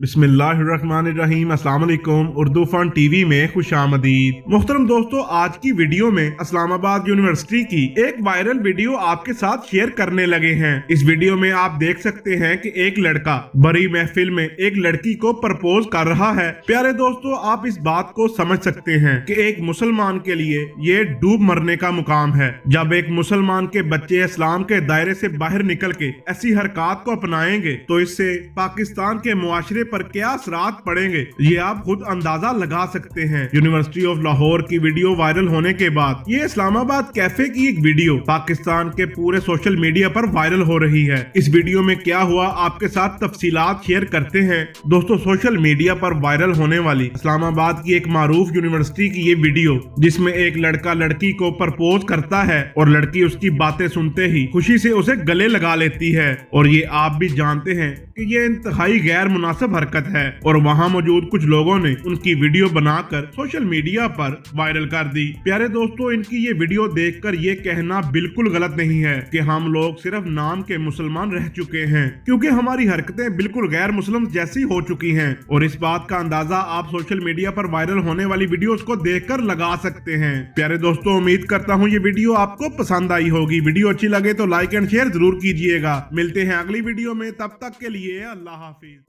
बिस्मिल्लाहिर्रहमानिर्रहीम। अस्सलाम वालेकुम। उर्दू फन टीवी में खुशामदीद। मुहतरम दोस्तों, आज की वीडियो में इस्लामाबाद यूनिवर्सिटी की एक वायरल वीडियो आपके साथ शेयर करने लगे हैं। इस वीडियो में आप देख सकते हैं कि एक लड़का बड़ी महफिल में एक लड़की को प्रपोज कर रहा है। प्यारे दोस्तों, आप इस बात को समझ सकते हैं कि एक मुसलमान के लिए ये डूब मरने का मुकाम है। जब एक मुसलमान के बच्चे इस्लाम के दायरे से बाहर निकल के ऐसी हरकत को अपनाएंगे तो इससे पाकिस्तान के मुआशरे पर क्या असरात पड़ेंगे, ये आप खुद अंदाजा लगा सकते हैं। यूनिवर्सिटी ऑफ लाहौर की वीडियो वायरल होने के बाद ये इस्लामाबाद कैफे की एक वीडियो पाकिस्तान के पूरे सोशल मीडिया पर वायरल हो रही है। इस वीडियो में क्या हुआ आपके साथ तफसीलात शेयर करते हैं। दोस्तों, सोशल मीडिया पर वायरल होने वाली इस्लामाबाद की एक मारूफ यूनिवर्सिटी की ये वीडियो, जिसमें एक लड़का लड़की को प्रपोज करता है और लड़की उसकी बातें सुनते ही खुशी से उसे गले लगा लेती है। और ये आप भी जानते हैं कि ये इंतहाई गैर मुनासिब हरकत है और वहाँ मौजूद कुछ लोगों ने उनकी वीडियो बनाकर सोशल मीडिया पर वायरल कर दी। प्यारे दोस्तों, इनकी ये वीडियो देखकर ये कहना बिल्कुल गलत नहीं है कि हम लोग सिर्फ नाम के मुसलमान रह चुके हैं, क्योंकि हमारी हरकतें बिल्कुल गैर मुस्लिम जैसी हो चुकी हैं। और इस बात का अंदाजा आप सोशल मीडिया पर वायरल होने वाली वीडियोस को देखकर लगा सकते हैं। प्यारे दोस्तों, उम्मीद करता हूँ ये वीडियो आपको पसंद आई होगी। वीडियो अच्छी लगे तो लाइक एंड शेयर जरूर कीजिएगा। मिलते हैं अगली वीडियो में, तब तक के लिए अल्लाह हाफिज।